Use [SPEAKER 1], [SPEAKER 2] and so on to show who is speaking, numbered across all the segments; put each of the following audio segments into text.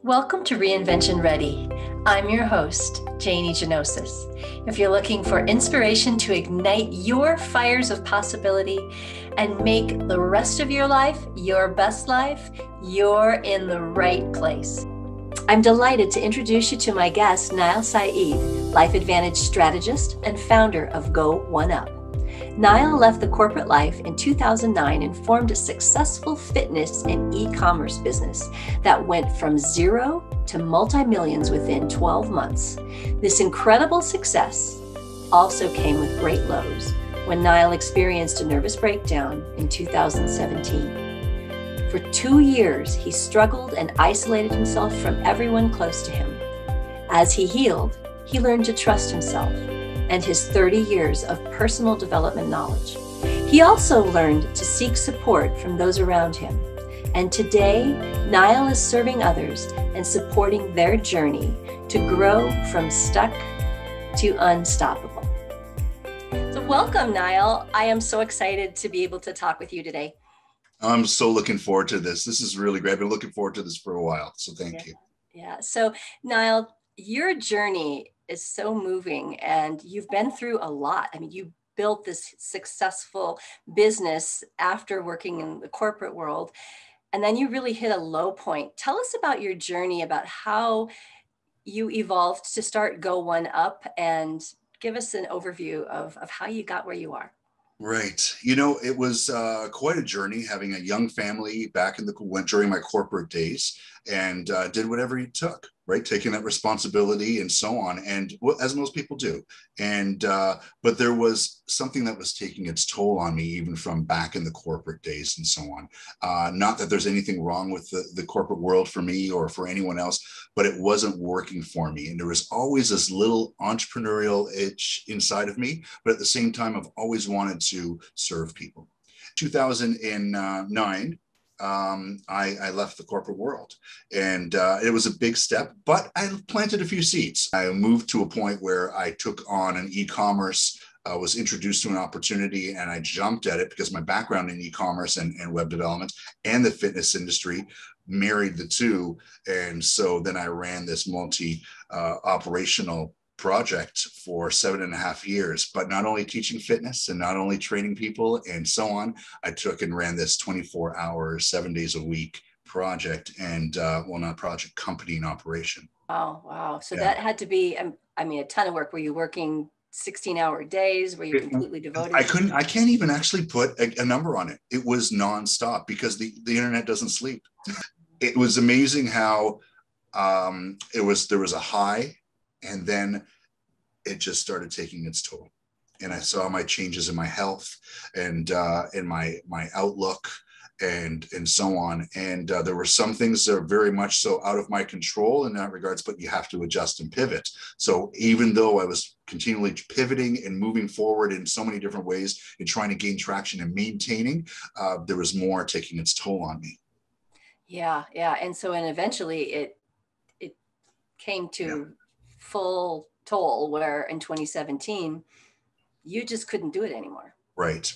[SPEAKER 1] Welcome to Reinvention Ready. I'm your host, Janie Gianotsos. If you're looking for inspiration to ignite your fires of possibility and make the rest of your life your best life, you're in the right place. I'm delighted to introduce you to my guest, Nile Saïd, Life Advantage strategist and founder of Go One Up. Nile left the corporate life in 2009 and formed a successful fitness and e-commerce business that went from zero to multi-millions within 12 months. This incredible success also came with great lows when Nile experienced a nervous breakdown in 2017. For 2 years, he struggled and isolated himself from everyone close to him. As he healed, he learned to trust himself and his 30 years of personal development knowledge. He also learned to seek support from those around him. And today, Nile is serving others and supporting their journey to grow from stuck to unstoppable. So welcome, Nile. I am so excited to be able to talk with you today.
[SPEAKER 2] I'm so looking forward to this. This is really great. I've been looking forward to this for a while. So thank you.
[SPEAKER 1] Yeah. So Nile, your journey is so moving and you've been through a lot. I mean, you built this successful business after working in the corporate world, and then you really hit a low point. Tell us about your journey, about how you evolved to start Go One Up, and give us an overview of how you got where you are.
[SPEAKER 2] Right. You know, it was quite a journey having a young family back in during my corporate days, and did whatever it took, right? Taking that responsibility and so on. And as most people do. And, but there was something that was taking its toll on me, even from back in the corporate days and so on. Not that there's anything wrong with the corporate world for me or for anyone else, but it wasn't working for me. And there was always this little entrepreneurial itch inside of me. But at the same time, I've always wanted to serve people. 2009, I left the corporate world, and it was a big step, but I planted a few seeds. I moved to a point where I took on an e-commerce, was introduced to an opportunity, and I jumped at it because my background in e-commerce and web development and the fitness industry married the two. And so then I ran this multi-operational project for 7.5 years, but not only teaching fitness and not only training people and so on, I took and ran this 24 hours, 7 days a week project and not project, company and operation.
[SPEAKER 1] Oh, wow. So that had to be, I mean, a ton of work. Were you working 16-hour days? Were you completely devoted?
[SPEAKER 2] I can't even actually put a number on it. It was nonstop because the internet doesn't sleep. It was amazing how there was a high, and then it just started taking its toll. And I saw my changes in my health and in my outlook and so on. And there were some things that are very much so out of my control in that regards, but you have to adjust and pivot. So even though I was continually pivoting and moving forward in so many different ways and trying to gain traction and maintaining, there was more taking its toll on me.
[SPEAKER 1] Yeah. And so, and eventually it came to full toll where in 2017 you just couldn't do it anymore.
[SPEAKER 2] Right.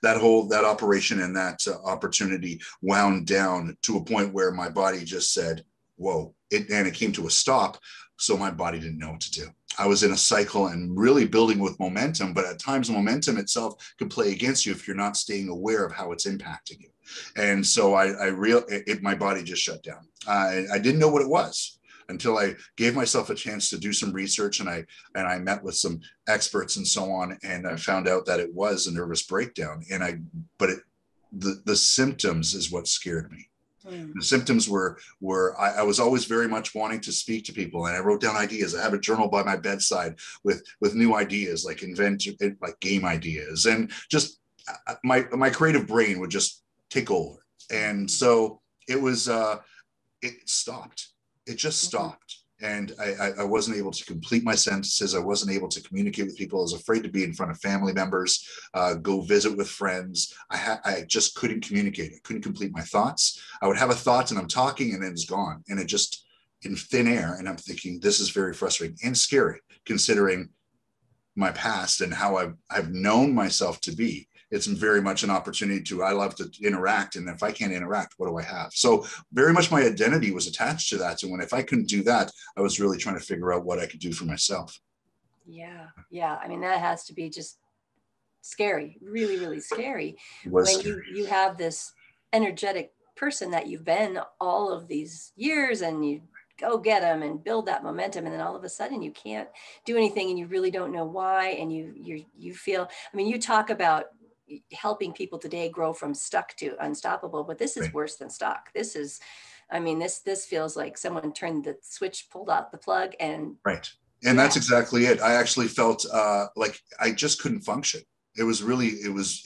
[SPEAKER 2] That operation and that opportunity wound down to a point where my body just said, whoa, and it came to a stop. So my body didn't know what to do. I was in a cycle and really building with momentum, but at times momentum itself could play against you if you're not staying aware of how it's impacting you. And so my body just shut down. I didn't know what it was until I gave myself a chance to do some research, and I met with some experts and so on, and I found out that it was a nervous breakdown. But the symptoms is what scared me. The symptoms were I was always very much wanting to speak to people, and I wrote down ideas. I have a journal by my bedside with new ideas, like like game ideas, and just my creative brain would just take over. And so it was it stopped. It just stopped. And I wasn't able to complete my sentences. I wasn't able to communicate with people. I was afraid to be in front of family members, go visit with friends. I just couldn't communicate. I couldn't complete my thoughts. I would have a thought and I'm talking and then it's gone. And it just in thin air. And I'm thinking, this is very frustrating and scary considering my past and how I've known myself to be. it's very much an opportunity to, I love to interact. And if I can't interact, what do I have? So very much my identity was attached to that. And if I couldn't do that, I was really trying to figure out what I could do for myself.
[SPEAKER 1] Yeah. Yeah. I mean, that has to be just scary, really, really scary
[SPEAKER 2] Was
[SPEAKER 1] when
[SPEAKER 2] scary.
[SPEAKER 1] you have this energetic person that you've been all of these years, and you go get them and build that momentum, and then all of a sudden you can't do anything, and you really don't know why, and you feel, I mean, you talk about helping people today grow from stuck to unstoppable, but this is
[SPEAKER 2] Right.
[SPEAKER 1] worse than stuck. This is, I mean, this feels like someone turned the switch, pulled out the plug, and
[SPEAKER 2] Right. And
[SPEAKER 1] yeah.
[SPEAKER 2] that's exactly it. I actually felt like I just couldn't function. It was really, it was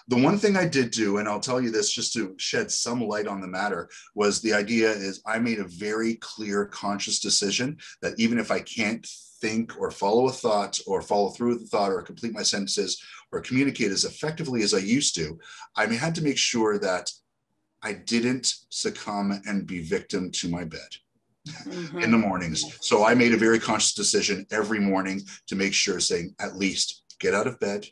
[SPEAKER 2] the one thing I did do, and I'll tell you this just to shed some light on the matter, was the idea is I made a very clear, conscious decision that even if I can't think or follow a thought or follow through with the thought or complete my sentences or communicate as effectively as I used to, I had to make sure that I didn't succumb and be victim to my bed in the mornings. So I made a very conscious decision every morning to make sure, saying, at least get out of bed,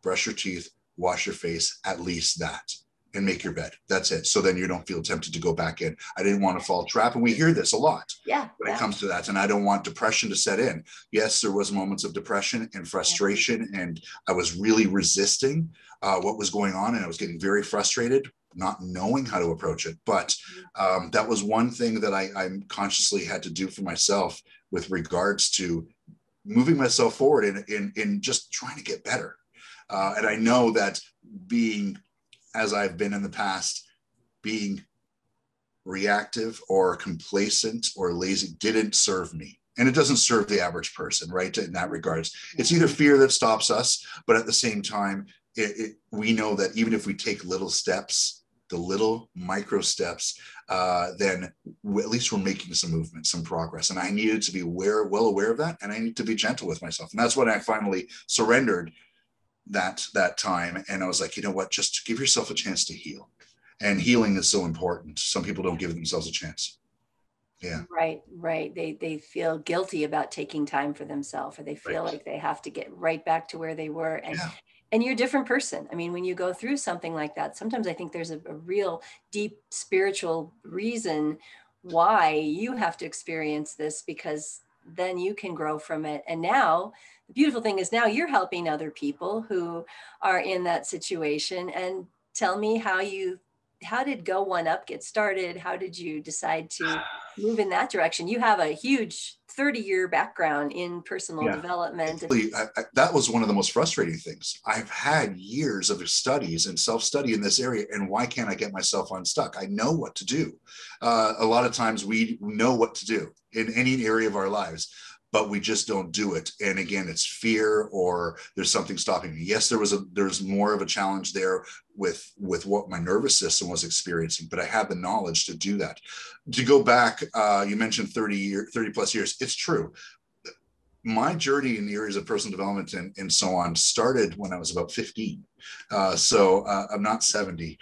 [SPEAKER 2] brush your teeth, wash your face, at least that, and make your bed. That's it. So then you don't feel tempted to go back in. I didn't want to fall trap. And we hear this a lot when it comes to that. And I don't want depression to set in. Yes, there was moments of depression and frustration, and I was really resisting what was going on, and I was getting very frustrated, not knowing how to approach it. But that was one thing that I consciously had to do for myself with regards to moving myself forward in just trying to get better. And I know that being, as I've been in the past, being reactive or complacent or lazy didn't serve me. And it doesn't serve the average person, right? In that regards, it's either fear that stops us, but at the same time, we know that even if we take little steps, the little micro steps, then at least we're making some movement, some progress. And I needed to be well aware of that. And I need to be gentle with myself. And that's when I finally surrendered that time. And I was like, you know what, just give yourself a chance to heal. And healing is so important. Some people don't give themselves a chance. Yeah.
[SPEAKER 1] Right. They feel guilty about taking time for themselves, or they feel like they have to get right back to where they were. And you're a different person. I mean, when you go through something like that, sometimes I think there's a real deep spiritual reason why you have to experience this, because then you can grow from it. And now the beautiful thing is now you're helping other people who are in that situation. And tell me how did Go One Up get started? How did you decide to move in that direction? You have a huge 30-year background in personal development.
[SPEAKER 2] That was one of the most frustrating things. I've had years of studies and self-study in this area, and why can't I get myself unstuck? I know what to do. A lot of times we know what to do in any area of our lives, but we just don't do it. And again, it's fear, or there's something stopping me. Yes, there's more of a challenge there with what my nervous system was experiencing, but I had the knowledge to do that. To go back, you mentioned 30 plus years. It's true. My journey in the areas of personal development and so on started when I was about 15. So I'm not 70,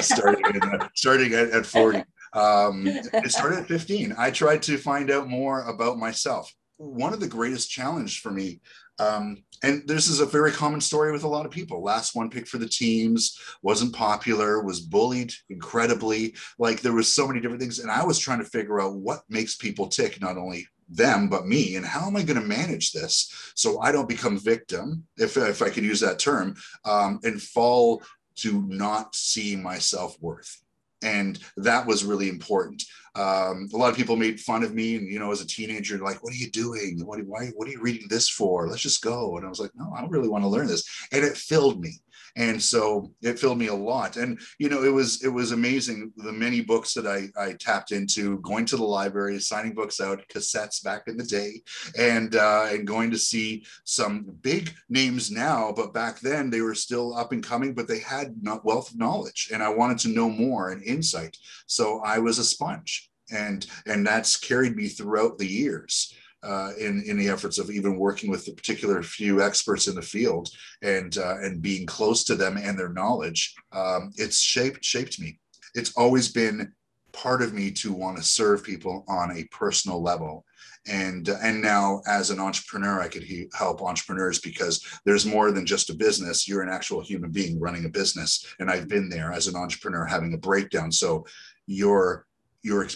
[SPEAKER 2] starting at 40. It started at 15. I tried to find out more about myself. One of the greatest challenges for me, and this is a very common story with a lot of people, last one picked for the teams, wasn't popular, was bullied incredibly, like there was so many different things. And I was trying to figure out what makes people tick, not only them, but me, and how am I going to manage this so I don't become victim, if I could use that term, and fall to not seeing my self-worth. And that was really important. A lot of people made fun of me, and as a teenager, like, what are you doing? What are you reading this for? Let's just go. And I was like, no, I don't really want to learn this. And it filled me. And so it filled me a lot. And, it was amazing, the many books that I tapped into, going to the library, signing books out, cassettes back in the day, and going to see some big names now. But back then they were still up and coming, but they had not wealth of knowledge. And I wanted to know more and insight. So I was a sponge. And that's carried me throughout the years. In the efforts of even working with the particular few experts in the field and being close to them and their knowledge, it's shaped me. It's always been part of me to want to serve people on a personal level. And now as an entrepreneur, I could help entrepreneurs because there's more than just a business. You're an actual human being running a business. And I've been there as an entrepreneur having a breakdown. So your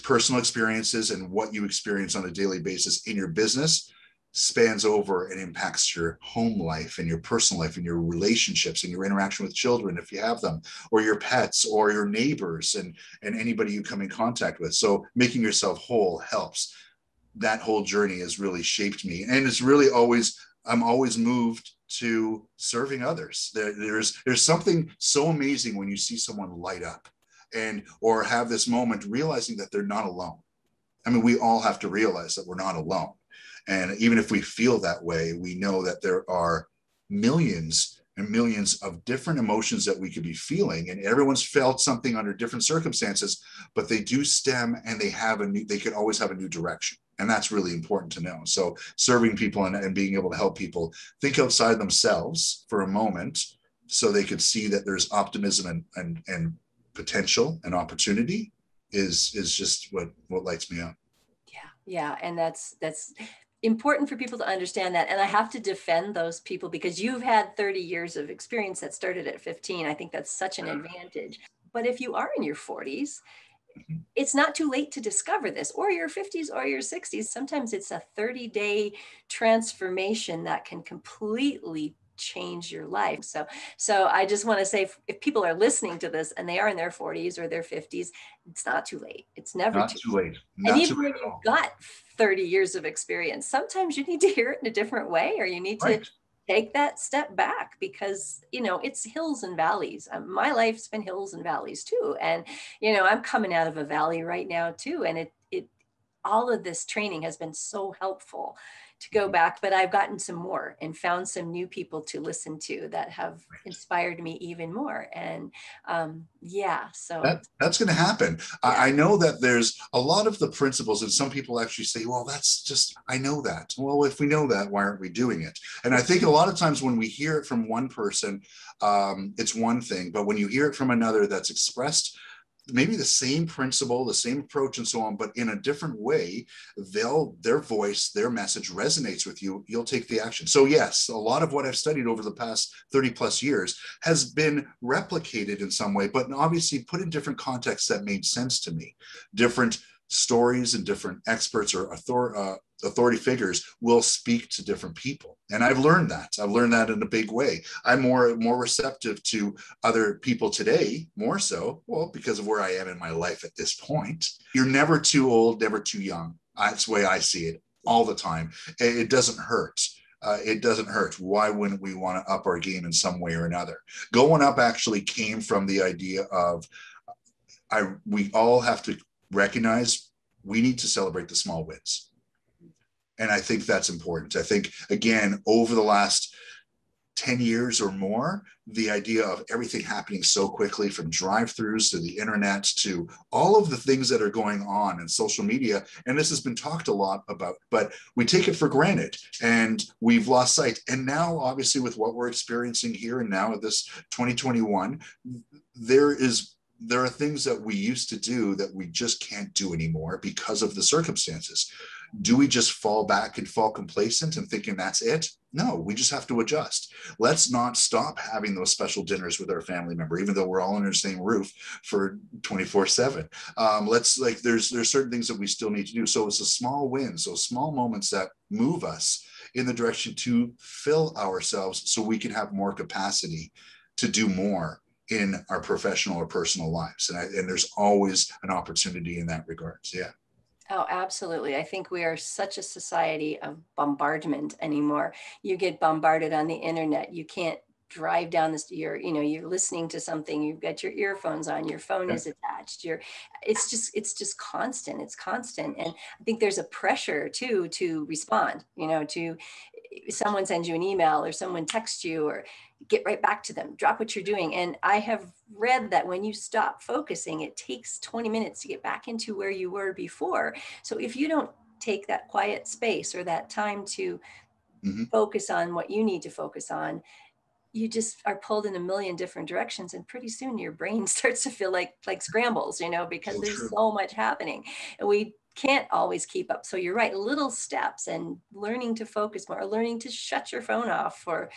[SPEAKER 2] personal experiences and what you experience on a daily basis in your business spans over and impacts your home life and your personal life and your relationships and your interaction with children, if you have them, or your pets or your neighbors and anybody you come in contact with. So making yourself whole helps. That whole journey has really shaped me. And it's really I'm always moved to serving others. There's something so amazing when you see someone light up or have this moment realizing that they're not alone. I mean, we all have to realize that we're not alone. And even if we feel that way, we know that there are millions and millions of different emotions that we could be feeling. And everyone's felt something under different circumstances, but they do stem and they could always have a new direction. And that's really important to know. So serving people and being able to help people think outside themselves for a moment so they could see that there's optimism and potential and opportunity is just what lights me up.
[SPEAKER 1] Yeah. And that's important for people to understand that. And I have to defend those people because you've had 30 years of experience that started at 15. I think that's such an advantage. But if you are in your 40s, it's not too late to discover this, or your 50s or your 60s. Sometimes it's a 30-day transformation that can completely change your life. So I just want to say, if people are listening to this and they are in their 40s or their 50s, it's not too late. It's never
[SPEAKER 2] Not too late.
[SPEAKER 1] And even when you've got 30 years of experience, sometimes you need to hear it in a different way, or you need to take that step back because, it's hills and valleys. My life's been hills and valleys too. And, I'm coming out of a valley right now too. And all of this training has been so helpful to go back, but I've gotten some more and found some new people to listen to that have inspired me even more. And so
[SPEAKER 2] that's going to happen. Yeah. I know that there's a lot of the principles, and some people actually say, well, that's just, I know that. Well, if we know that, why aren't we doing it? And I think a lot of times when we hear it from one person, it's one thing, but when you hear it from another that's expressed maybe the same principle, the same approach and so on, but in a different way, their voice, their message resonates with you, you'll take the action. So yes, a lot of what I've studied over the past 30 plus years has been replicated in some way, but obviously put in different contexts that made sense to me. Different stories and different experts or authority figures will speak to different people. And I've learned that in a big way. I'm more receptive to other people today, more so, well, because of where I am in my life at this point. You're never too old, never too young. That's the way I see it all the time. It doesn't hurt. It doesn't hurt. Why wouldn't we want to up our game in some way or another? Going up actually came from the idea of we all have to recognize we need to celebrate the small wins. And I think that's important. I think, again, over the last 10 years or more, the idea of everything happening so quickly, from drive-thrus to the internet to all of the things that are going on in social media, and this has been talked a lot about, but we take it for granted and we've lost sight. And now, obviously, with what we're experiencing here and now at this 2021, there are things that we used to do that we just can't do anymore because of the circumstances. Do we just fall back and fall complacent and thinking that's it? No, we just have to adjust. Let's not stop having those special dinners with our family member, even though we're all under the same roof for 24/7. There's certain things that we still need to do. So it's a small wins, those small moments that move us in the direction to fill ourselves so we can have more capacity to do more in our professional or personal lives. And there's always an opportunity in that regards. Yeah.
[SPEAKER 1] Oh, absolutely. I think we are such a society of bombardment anymore. You get bombarded on the internet. You can't drive down the street. You're listening to something. You've got your earphones on. Your phone is attached. It's just constant. It's constant. And I think there's a pressure too to respond. To someone sends you an email or someone texts you, or get right back to them, drop what you're doing. And I have read that when you stop focusing, it takes 20 minutes to get back into where you were before. So if you don't take that quiet space or that time to focus on what you need to focus on, you just are pulled in a million different directions, and pretty soon your brain starts to feel like scrambles, because
[SPEAKER 2] So
[SPEAKER 1] there's
[SPEAKER 2] true.
[SPEAKER 1] so much happening, and we can't always keep up. So you're right, little steps and learning to focus more, or learning to shut your phone off for,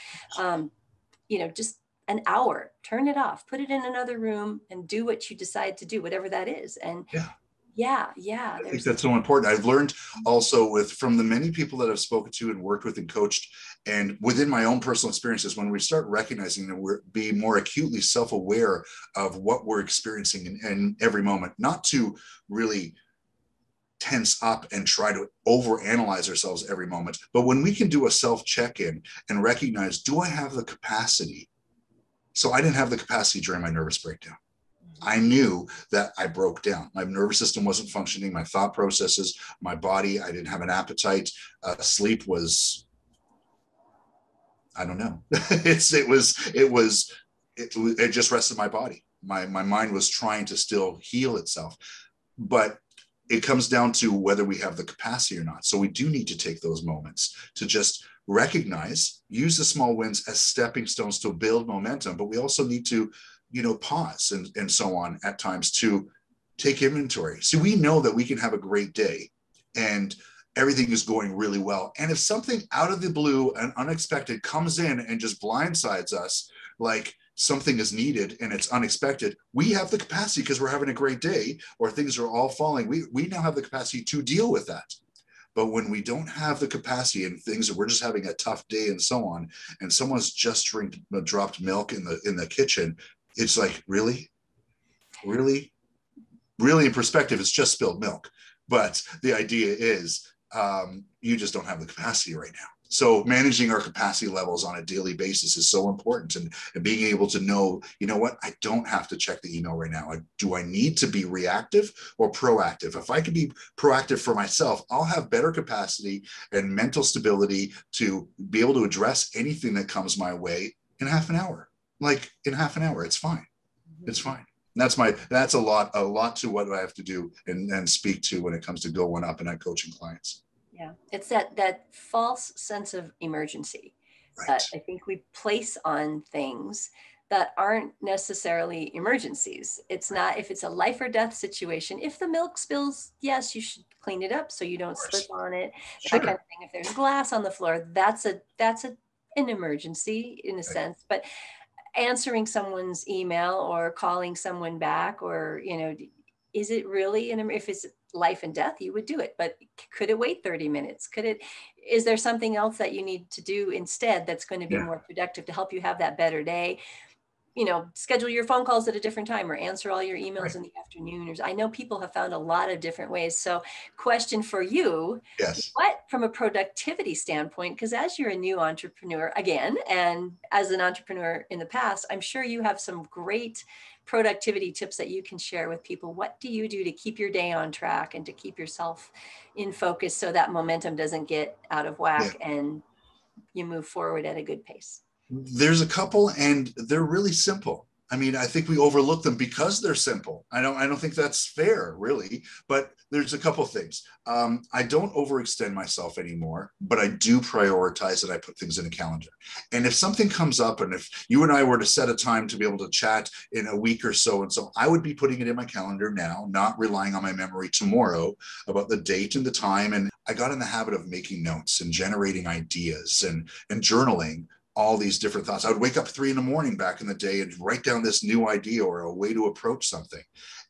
[SPEAKER 1] just an hour, turn it off, put it in another room and do what you decide to do, whatever that is. And
[SPEAKER 2] Yeah.
[SPEAKER 1] yeah,
[SPEAKER 2] I think
[SPEAKER 1] there's,
[SPEAKER 2] that's so important. I've learned also from the many people that I've spoken to and worked with and coached, and within my own personal experiences, when we start recognizing that we're be more acutely self-aware of what we're experiencing in every moment, not to really tense up and try to overanalyze ourselves every moment, but when we can do a self check-in and recognize, do I have the capacity? So I didn't have the capacity during my nervous breakdown. I knew that I broke down. My nervous system wasn't functioning, my thought processes, my body, I didn't have an appetite. Sleep was, I don't know. It just rested my body. My mind was trying to still heal itself. But it comes down to whether we have the capacity or not. So we do need to take those moments to just recognize, use the small wins as stepping stones to build momentum. But we also need to, pause and so on at times to take inventory. So we know that we can have a great day and everything is going really well. And if something out of the blue and unexpected comes in and just blindsides us, like something is needed and it's unexpected, we have the capacity, because we're having a great day or things are all falling. We now have the capacity to deal with that. But when we don't have the capacity and things, we're just having a tough day and so on, and someone's just dropped milk in the kitchen, it's like, really, really, really, in perspective, it's just spilled milk. But the idea is, you just don't have the capacity right now. So managing our capacity levels on a daily basis is so important, and being able to know, what, I don't have to check the email right now. Do I need to be reactive or proactive? If I can be proactive for myself, I'll have better capacity and mental stability to be able to address anything that comes my way in half an hour. Like in half an hour, it's fine. It's fine. That's a lot to what I have to do and speak to when it comes to going up and coaching clients.
[SPEAKER 1] yeah, it's that false sense of emergency
[SPEAKER 2] Right.
[SPEAKER 1] that I think we place on things that aren't necessarily emergencies. It's not, if it's a life or death situation, if the milk spills, yes, you should clean it up so you don't slip on it, that kind
[SPEAKER 2] Sure.
[SPEAKER 1] of thing. If there's glass on the floor, that's an emergency in a
[SPEAKER 2] Right.
[SPEAKER 1] sense. But answering someone's email or calling someone back, or is it really if it's life and death, you would do it. But could it wait 30 minutes? Is there something else that you need to do instead that's going to be
[SPEAKER 2] Yeah.
[SPEAKER 1] more productive to help you have that better day? Schedule your phone calls at a different time, or answer all your emails
[SPEAKER 2] Right.
[SPEAKER 1] in the afternoon. Or I know people have found a lot of different ways. So question for you,
[SPEAKER 2] Yes.
[SPEAKER 1] what, from a productivity standpoint, because as you're a new entrepreneur again, and as an entrepreneur in the past, I'm sure you have some great productivity tips that you can share with people. What do you do to keep your day on track and to keep yourself in focus so that momentum doesn't get out of
[SPEAKER 2] Yeah.
[SPEAKER 1] whack and you move forward at a good pace?
[SPEAKER 2] There's a couple, and they're really simple. I mean, I think we overlook them because they're simple. I don't think that's fair, really. But there's a couple things. I don't overextend myself anymore, but I do prioritize that I put things in a calendar. And if something comes up, and if you and I were to set a time to be able to chat in a week or so, and so I would be putting it in my calendar now, not relying on my memory tomorrow about the date and the time. And I got in the habit of making notes and generating ideas and journaling all these different thoughts. I would wake up 3 a.m. back in the day and write down this new idea or a way to approach something.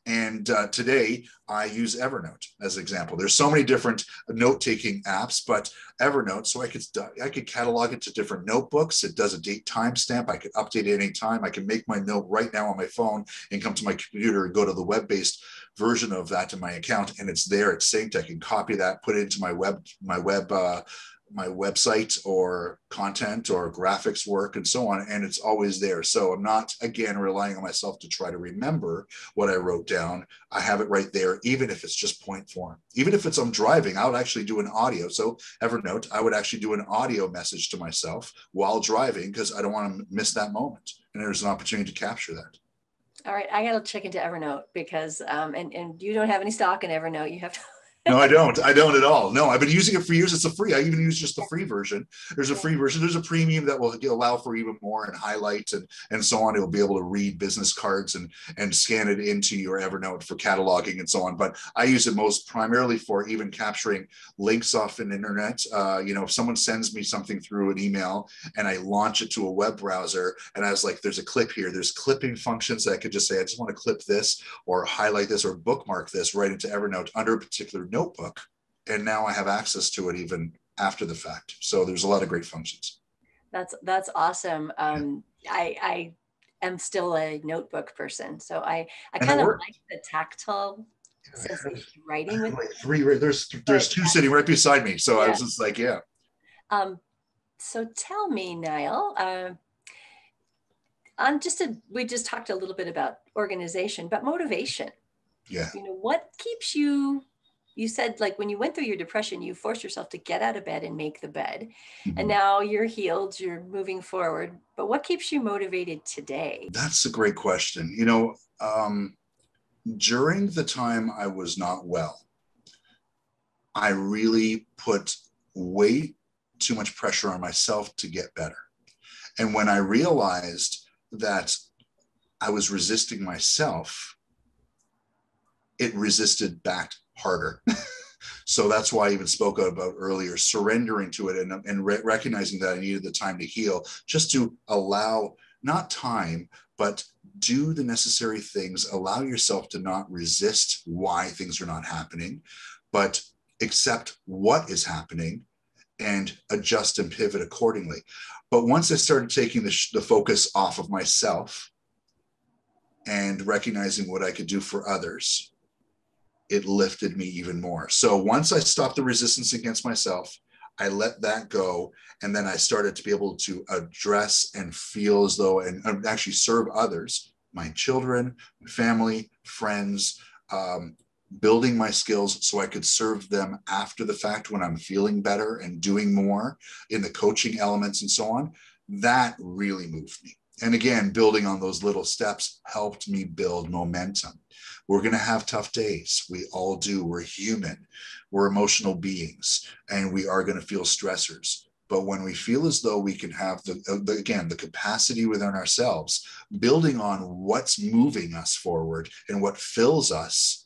[SPEAKER 2] And today I use Evernote as an example. There's so many different note-taking apps, but Evernote, so I could catalog it to different notebooks. It does a date timestamp. I could update it anytime. I can make my note right now on my phone and come to my computer and go to the web-based version of that in my account, and it's there. It's synced. I can copy that, put it into my website or content or graphics work and so on, and it's always there. So I'm not, again, relying on myself to try to remember what I wrote down. I have it right there, even if it's just point form. Even if I'm driving, I would actually do an audio. So Evernote, I would actually do an audio message to myself while driving, because I don't want to miss that moment, and there's an opportunity to capture that.
[SPEAKER 1] All right, I got to check into Evernote because, and you don't have any stock in Evernote. You have to
[SPEAKER 2] No, I don't. I don't at all. No, I've been using it for years. It's a free. I even use just the free version. There's a free version. There's a premium that will allow for even more and highlight and so on. It'll be able to read business cards and scan it into your Evernote for cataloging and so on. But I use it most primarily for even capturing links off an internet. If someone sends me something through an email and I launch it to a web browser and I was like, there's a clip here. There's clipping functions that I could just say, I just want to clip this or highlight this or bookmark this right into Evernote under a particular notebook, and now I have access to it even after the fact. So there's a lot of great functions.
[SPEAKER 1] That's awesome. I am still a notebook person, so I kind of like the tactile sensation writing with
[SPEAKER 2] like three. There's two sitting right beside me, so I was just like, yeah.
[SPEAKER 1] So tell me, Nile. We just talked a little bit about organization, but motivation.
[SPEAKER 2] Yeah.
[SPEAKER 1] What keeps you? You said, like, when you went through your depression, you forced yourself to get out of bed and make the bed. Mm-hmm. And now you're healed, you're moving forward. But what keeps you motivated today?
[SPEAKER 2] That's a great question. During the time I was not well, I really put way too much pressure on myself to get better. And when I realized that I was resisting myself, it resisted back harder. So that's why I even spoke about earlier, surrendering to it and recognizing that I needed the time to heal, just to allow, not time, but do the necessary things, allow yourself to not resist why things are not happening, but accept what is happening and adjust and pivot accordingly. But once I started taking the focus off of myself and recognizing what I could do for others, it lifted me even more. So once I stopped the resistance against myself, I let that go. And then I started to be able to address and feel as though, and actually serve others, my children, my family, friends, building my skills so I could serve them after the fact when I'm feeling better and doing more in the coaching elements and so on. That really moved me. And again, building on those little steps helped me build momentum. We're going to have tough days. We all do. We're human. We're emotional beings, and we are going to feel stressors. But when we feel as though we can have the capacity within ourselves, building on what's moving us forward and what fills us,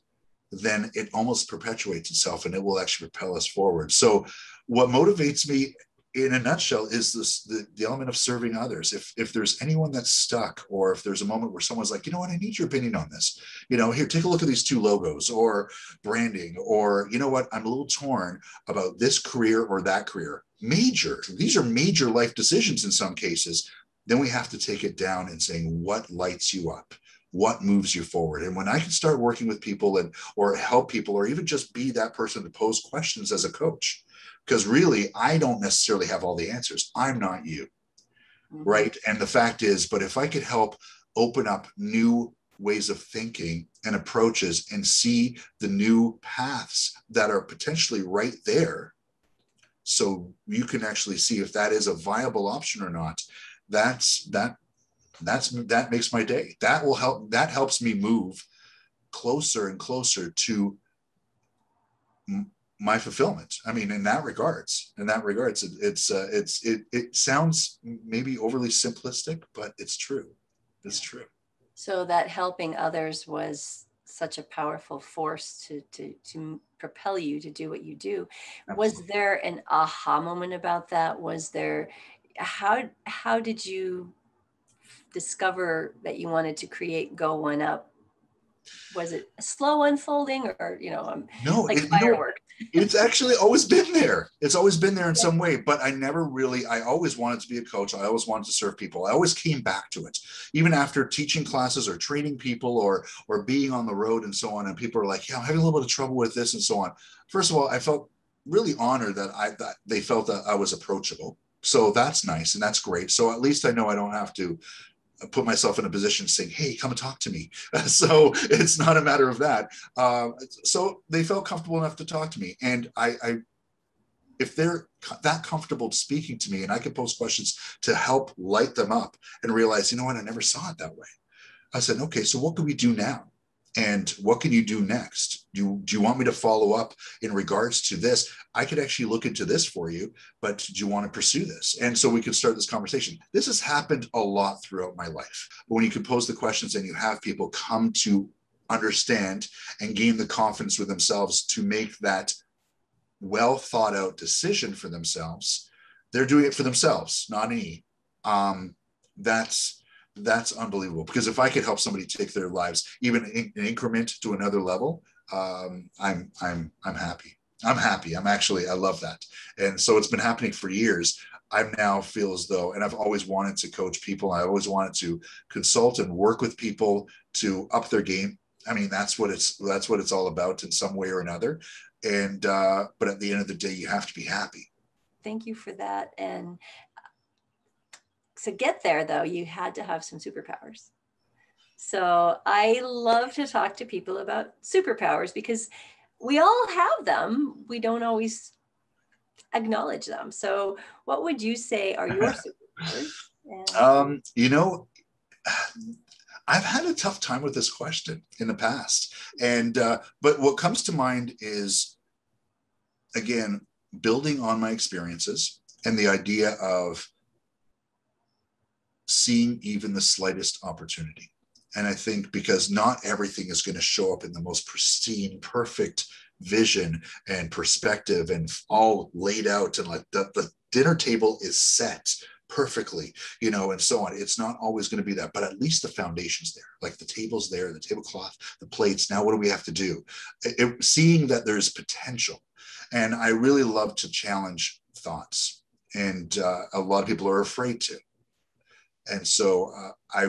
[SPEAKER 2] then it almost perpetuates itself and it will actually propel us forward. So what motivates me in a nutshell is the element of serving others. If there's anyone that's stuck, or if there's a moment where someone's like, you know what, I need your opinion on this, here, take a look at these two logos or branding, or you know what, I'm a little torn about this career or that career. These are major life decisions in some cases. Then we have to take it down and saying, what lights you up? What moves you forward? And when I can start working with people or help people, or even just be that person to pose questions as a coach, because really, I don't necessarily have all the answers. I'm not you, right? And the fact is, but if I could help open up new ways of thinking and approaches and see the new paths that are potentially right there, so you can actually see if that is a viable option or not, that makes my day. That will help. That helps me move closer and closer to my fulfillment. I mean, in that regards, it sounds maybe overly simplistic, but it's true. It's true.
[SPEAKER 1] So that helping others was such a powerful force to propel you to do what you do. Absolutely. Was there an aha moment about that? Was there, how did you discover that you wanted to create Go One Up? Was it a slow unfolding, or
[SPEAKER 2] no, like fireworks? It's actually always been there. It's always been there in some way, but I always wanted to be a coach. I always wanted to serve people. I always came back to it, even after teaching classes or training people or being on the road and so on. And people are like, yeah, I'm having a little bit of trouble with this and so on. First of all, I felt really honored that they felt that I was approachable. So that's nice and that's great. So at least I know I don't have to put myself in a position saying, hey, come and talk to me. So it's not a matter of that. So they felt comfortable enough to talk to me. And if they're that comfortable speaking to me and I can pose questions to help light them up and realize, you know what, I never saw it that way. I said, okay, so what can we do now? And what can you do next? Do you want me to follow up in regards to this? I could actually look into this for you, but do you want to pursue this? And so we could start this conversation. This has happened a lot throughout my life. But when you can pose the questions and you have people come to understand and gain the confidence with themselves to make that well thought out decision for themselves, they're doing it for themselves, not me. That's unbelievable, because if I could help somebody take their lives even in an increment to another level, I'm happy. I'm happy. I love that. And so it's been happening for years. I now feel as though, and I've always wanted to coach people. I always wanted to consult and work with people to up their game. I mean, that's what it's all about in some way or another. And but at the end of the day, you have to be happy.
[SPEAKER 1] Thank you for that. And to get there, though, you had to have some superpowers. So I love to talk to people about superpowers because we all have them. We don't always acknowledge them. So what would you say are your superpowers?
[SPEAKER 2] You know, I've had a tough time with this question in the past. And but what comes to mind is, again, building on my experiences and the idea of seeing even the slightest opportunity. And I think because not everything is going to show up in the most pristine, perfect vision and perspective and all laid out, and like the dinner table is set perfectly, and so on. It's not always going to be that, but at least the foundation's there. Like the table's there, the tablecloth, the plates. Now, what do we have to do? Seeing that there's potential. And I really love to challenge thoughts. And a lot of people are afraid to. And so I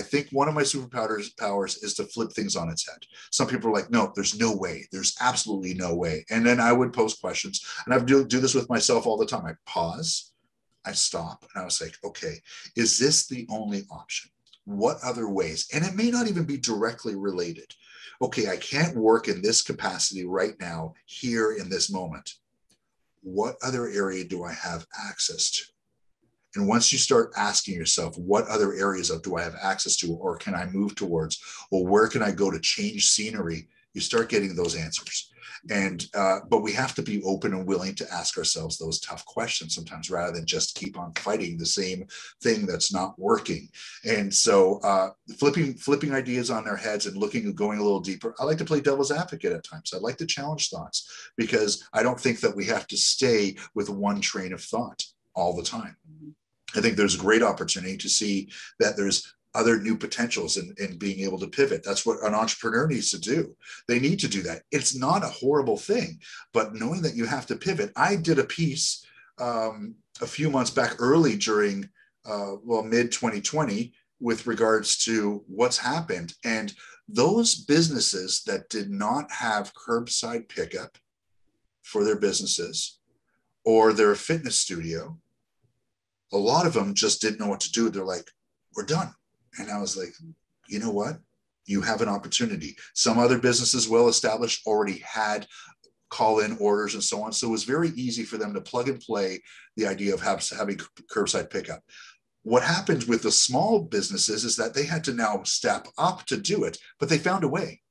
[SPEAKER 2] think one of my superpowers is to flip things on its head. Some people are like, no, there's no way. There's absolutely no way. And then I would pose questions, and I do this with myself all the time. I pause, I stop, and I was like, okay, is this the only option? What other ways? And it may not even be directly related. Okay, I can't work in this capacity right now, here in this moment. What other area do I have access to? And once you start asking yourself, what other areas do I have access to, or can I move towards, or where can I go to change scenery? You start getting those answers. And but we have to be open and willing to ask ourselves those tough questions sometimes, rather than just keep on fighting the same thing that's not working. And so flipping ideas on their heads and going a little deeper. I like to play devil's advocate at times. I like to challenge thoughts, because I don't think that we have to stay with one train of thought all the time. I think there's a great opportunity to see that there's other new potentials in being able to pivot. That's what an entrepreneur needs to do. They need to do that. It's not a horrible thing, but knowing that you have to pivot. I did a piece a few months back, early during, mid 2020, with regards to what's happened. And those businesses that did not have curbside pickup for their businesses, or their fitness studio, a lot of them just didn't know what to do. They're like, we're done. And I was like, you know what? You have an opportunity. Some other businesses, well established, already had call-in orders and so on. So it was very easy for them to plug and play the idea of having curbside pickup. What happened with the small businesses is that they had to now step up to do it, but they found a way.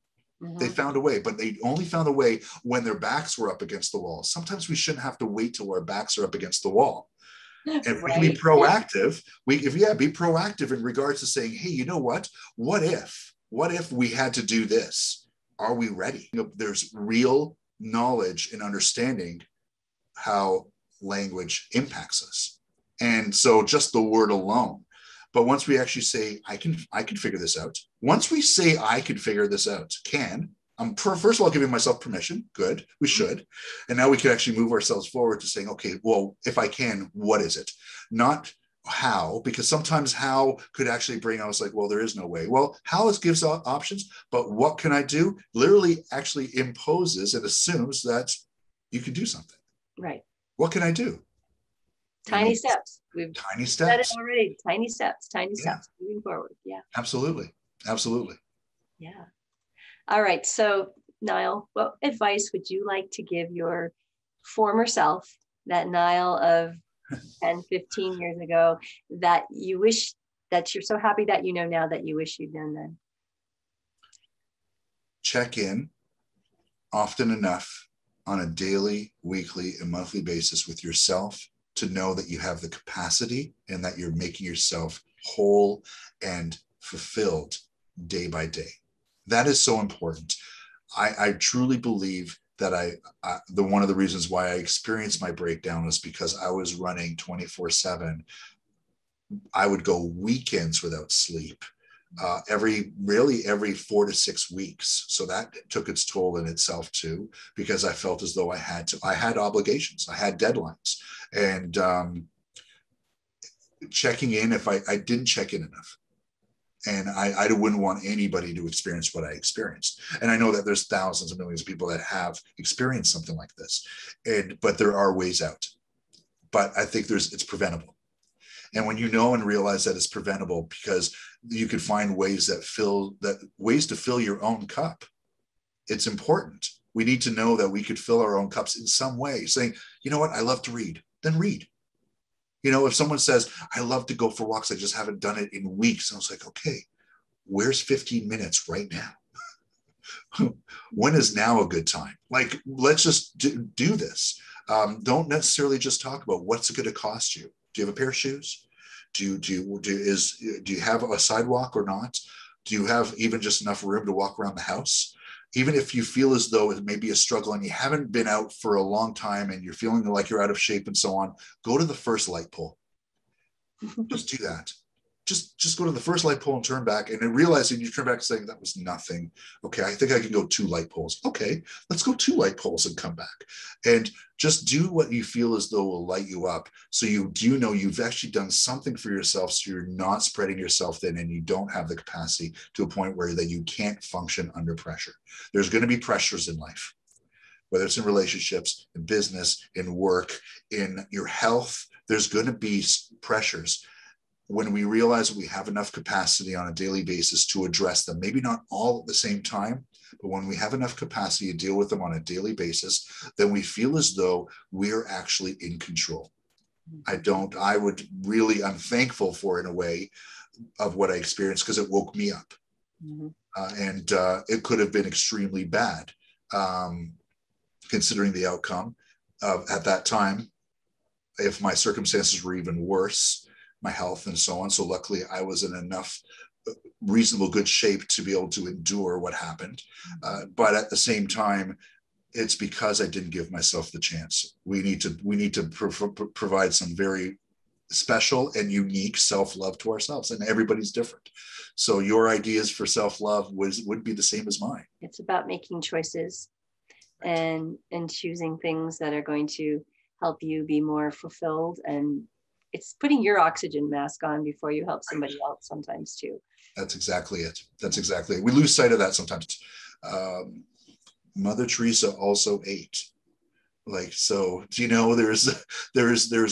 [SPEAKER 2] Mm-hmm. They found a way, but they only found a way when their backs were up against the wall. Sometimes we shouldn't have to wait till our backs are up against the wall. And if we can be proactive, be proactive in regards to saying, hey, you know what? What if we had to do this? Are we ready? There's real knowledge and understanding how language impacts us. And so just the word alone. But once we actually say, I can figure this out. Once we say, I can figure this out, I'm first of all giving myself permission. Good, we should. And now we can actually move ourselves forward to saying, okay, well, if I can, what is it? Not how, because sometimes how could actually bring us like, well, there is no way. Well, how gives options, but what can I do? Literally actually imposes and assumes that you can do something.
[SPEAKER 1] Right.
[SPEAKER 2] What can I do?
[SPEAKER 1] Tiny steps.
[SPEAKER 2] Tiny steps.
[SPEAKER 1] Said it already. Tiny steps, moving forward. Yeah.
[SPEAKER 2] Absolutely.
[SPEAKER 1] Yeah. All right. So, Nile, what advice would you like to give your former self, that Nile of 10, 15 years ago, that you wish, that you're so happy that you know now that you wish you'd known then?
[SPEAKER 2] check in often enough on a daily, weekly, and monthly basis with yourself to know that you have the capacity and that you're making yourself whole and fulfilled day by day. That is so important. I truly believe that one of the reasons why I experienced my breakdown was because I was running 24/7. I would go weekends without sleep, every 4 to 6 weeks. So that took its toll in itself too, because I felt as though I had obligations, I had deadlines, and checking in, if I didn't check in enough. And I wouldn't want anybody to experience what I experienced. And I know that there's thousands of millions of people that have experienced something like this. But there are ways out. But I think it's preventable. And when you know and realize that it's preventable, because you can find ways to fill your own cup, it's important. We need to know that we could fill our own cups in some way, saying, you know what, I love to read, then read. You know, if someone says, I love to go for walks, I just haven't done it in weeks. And I was like, okay, where's 15 minutes right now? When is now a good time? Like, let's just do this. Don't necessarily just talk about what's it going to cost you. Do you have a pair of shoes? Do you have a sidewalk or not? Do you have even just enough room to walk around the house? Even if you feel as though it may be a struggle and you haven't been out for a long time and you're feeling like you're out of shape and so on, go to the first light pole. Just do that. Just go to the first light pole and turn back, and then realizing you turn back saying that was nothing. Okay, I think I can go 2 light poles. Okay, let's go 2 light poles and come back. And just do what you feel as though will light you up. So you do know you've actually done something for yourself, so you're not spreading yourself thin and you don't have the capacity to a point where that you can't function under pressure. There's going to be pressures in life, whether it's in relationships, in business, in work, in your health. There's going to be pressures. When we realize we have enough capacity on a daily basis to address them, maybe not all at the same time, but when we have enough capacity to deal with them on a daily basis, then we feel as though we're actually in control. I'm thankful for, in a way, of what I experienced, because it woke me up. Mm-hmm. And it could have been extremely bad, considering the outcome at that time, if my circumstances were even worse, my health and so on. So luckily I was in enough reasonable good shape to be able to endure what happened. But at the same time, it's because I didn't give myself the chance. We need to provide some very special and unique self-love to ourselves, and everybody's different. So your ideas for self-love would be the same as mine.
[SPEAKER 1] It's about making choices and choosing things that are going to help you be more fulfilled, and it's putting your oxygen mask on before you help somebody else sometimes too.
[SPEAKER 2] That's exactly it. We lose sight of that sometimes. Mother Teresa also ate. Like, so, you know, there's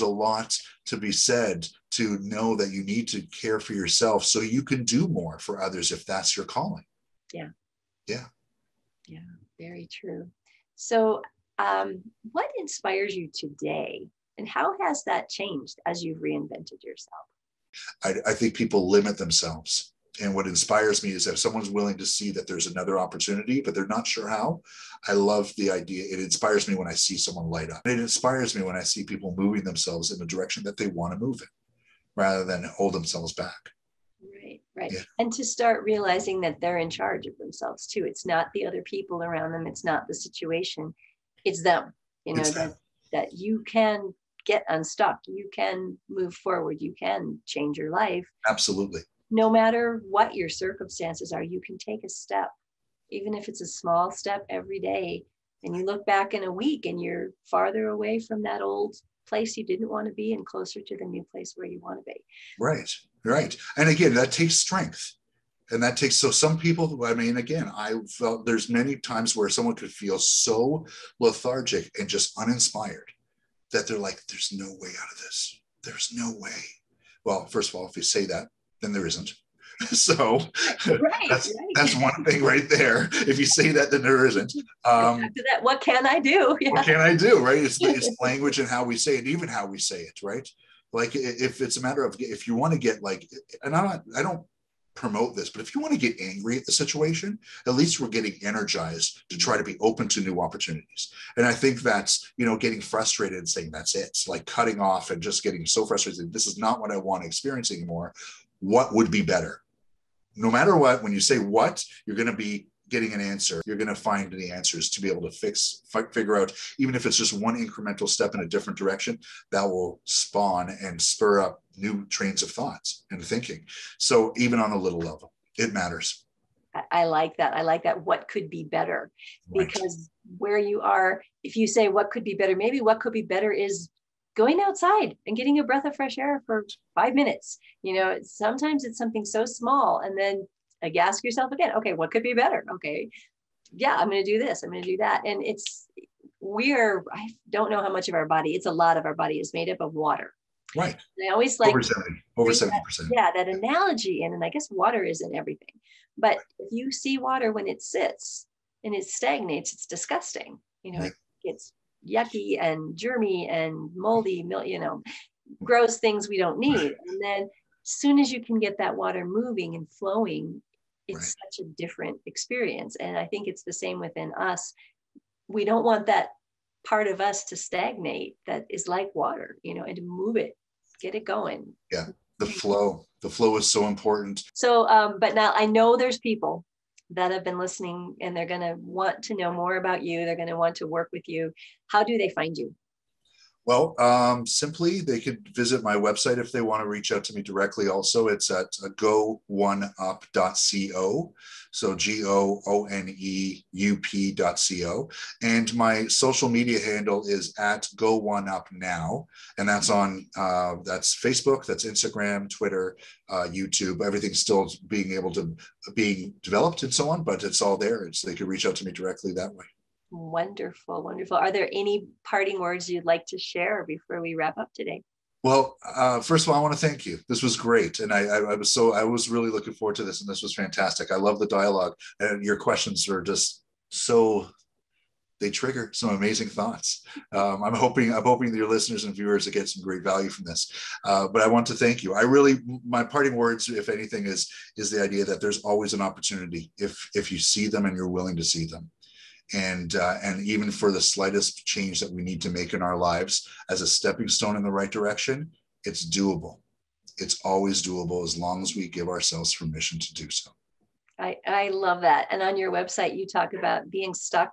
[SPEAKER 2] a lot to be said to know that you need to care for yourself so you can do more for others if that's your calling.
[SPEAKER 1] Yeah.
[SPEAKER 2] Yeah.
[SPEAKER 1] Yeah. Very true. So, what inspires you today, and how has that changed as you've reinvented yourself?
[SPEAKER 2] I think people limit themselves. And what inspires me is if someone's willing to see that there's another opportunity, but they're not sure how. I love the idea. It inspires me when I see someone light up. It inspires me when I see people moving themselves in the direction that they want to move in, rather than hold themselves back.
[SPEAKER 1] Right.
[SPEAKER 2] Yeah.
[SPEAKER 1] And to start realizing that they're in charge of themselves too. It's not the other people around them. It's not the situation. It's them. You know, that you can get unstuck. You can move forward. You can change your life.
[SPEAKER 2] Absolutely.
[SPEAKER 1] No matter what your circumstances are, you can take a step, even if it's a small step every day. And you look back in a week and you're farther away from that old place you didn't want to be and closer to the new place where you want to be.
[SPEAKER 2] Right. And again, that takes strength. And that takes, so some people, I mean, again, I felt there's many times where someone could feel so lethargic and just uninspired that they're like, there's no way out of this. There's no way. Well, first of all, if you say that, then there isn't. So that's one thing right there. If you say that, then there isn't.
[SPEAKER 1] After that, what can I do? Yeah.
[SPEAKER 2] What can I do? Right? It's language and how we say it, even how we say it. Right? Like if it's a matter of, if you want to get like, and I don't promote this, but if you want to get angry at the situation, at least we're getting energized to try to be open to new opportunities. And I think that's, getting frustrated and saying that's it, like cutting off and just getting so frustrated. This is not what I want to experience anymore. What would be better? No matter what, when you say what, you're going to be getting an answer. You're going to find the answers to be able to figure out, even if it's just one incremental step in a different direction, that will spawn and spur up new trains of thoughts and thinking. So even on a little level, it matters.
[SPEAKER 1] I like that. I like that. What could be better?
[SPEAKER 2] Right.
[SPEAKER 1] Because where you are, if you say what could be better, maybe what could be better is going outside and getting a breath of fresh air for 5 minutes. Sometimes it's something so small, and then ask yourself again, okay, what could be better? Okay, yeah, I'm going to do this. I'm going to do that. And I don't know how much of our body, it's a lot of our body is made up of water.
[SPEAKER 2] Right.
[SPEAKER 1] And I always like
[SPEAKER 2] over 70%.
[SPEAKER 1] That analogy. And I guess water isn't everything, but if you see water when it sits and it stagnates, it's disgusting. It gets yucky and germy and moldy, gross things we don't need. And then as soon as you can get that water moving and flowing, it's such a different experience. And I think it's the same within us. We don't want that part of us to stagnate that is like water, and to move it, get it going.
[SPEAKER 2] Yeah. The flow is so important.
[SPEAKER 1] So, but now I know there's people that have been listening and they're going to want to know more about you. They're going to want to work with you. How do they find you?
[SPEAKER 2] Well, simply they could visit my website if they want to reach out to me directly. Also, it's at gooneup.co. So GOONEUP.co. And my social media handle is at @GoOneUpNow. And that's that's Facebook, that's Instagram, Twitter, YouTube. Everything's still being developed and so on, but it's all there. They could reach out to me directly that way.
[SPEAKER 1] Wonderful, wonderful. Are there any parting words you'd like to share before we wrap up today?
[SPEAKER 2] Well, first of all, I want to thank you. This was great. And I was really looking forward to this, and this was fantastic. I love the dialogue, and your questions are just they trigger some amazing thoughts. I'm hoping that your listeners and viewers will get some great value from this. But I want to thank you. My parting words, if anything, is the idea that there's always an opportunity if you see them and you're willing to see them. And even for the slightest change that we need to make in our lives as a stepping stone in the right direction, it's doable. It's always doable as long as we give ourselves permission to do so.
[SPEAKER 1] I love that. And on your website, you talk about being stuck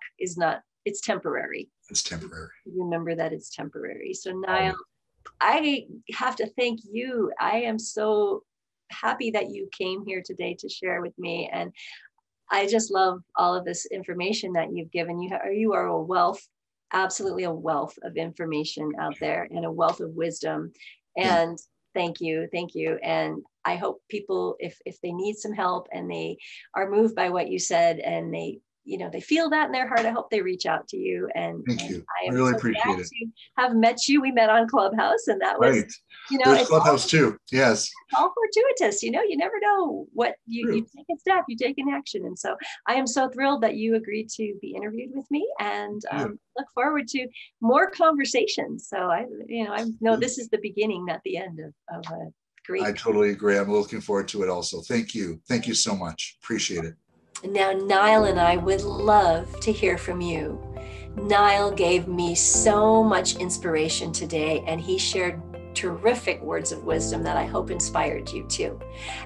[SPEAKER 1] it's temporary.
[SPEAKER 2] It's temporary.
[SPEAKER 1] Remember that it's temporary. So Nile, I have to thank you. I am so happy that you came here today to share with me. And I just love all of this information that you've given. You are a wealth, absolutely a wealth of information out there, and a wealth of wisdom. And thank you. And I hope people, if they need some help and they are moved by what you said and they feel that in their heart, I hope they reach out to you. And
[SPEAKER 2] thank you.
[SPEAKER 1] I am
[SPEAKER 2] really
[SPEAKER 1] so
[SPEAKER 2] appreciate
[SPEAKER 1] glad
[SPEAKER 2] it.
[SPEAKER 1] to have met you. We met on Clubhouse, and that was,
[SPEAKER 2] There's Clubhouse too. Yes.
[SPEAKER 1] All fortuitous. You never know what you take a step, you take an action. And so I am so thrilled that you agreed to be interviewed with me, and look forward to more conversations. So I know this is the beginning, not the end of a great.
[SPEAKER 2] I totally agree. I'm looking forward to it also. Thank you. Thank you so much. Appreciate it.
[SPEAKER 1] Now, Nile and I would love to hear from you. Nile gave me so much inspiration today, and he shared terrific words of wisdom that I hope inspired you too.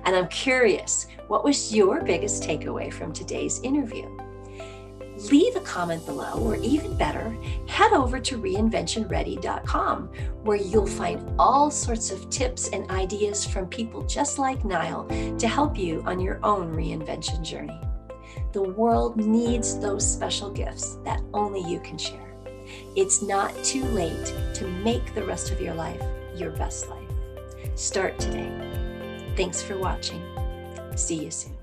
[SPEAKER 1] And I'm curious, what was your biggest takeaway from today's interview? Leave a comment below, or even better, head over to reinventionready.com, where you'll find all sorts of tips and ideas from people just like Nile to help you on your own reinvention journey. The world needs those special gifts that only you can share. It's not too late to make the rest of your life your best life. Start today. Thanks for watching. See you soon.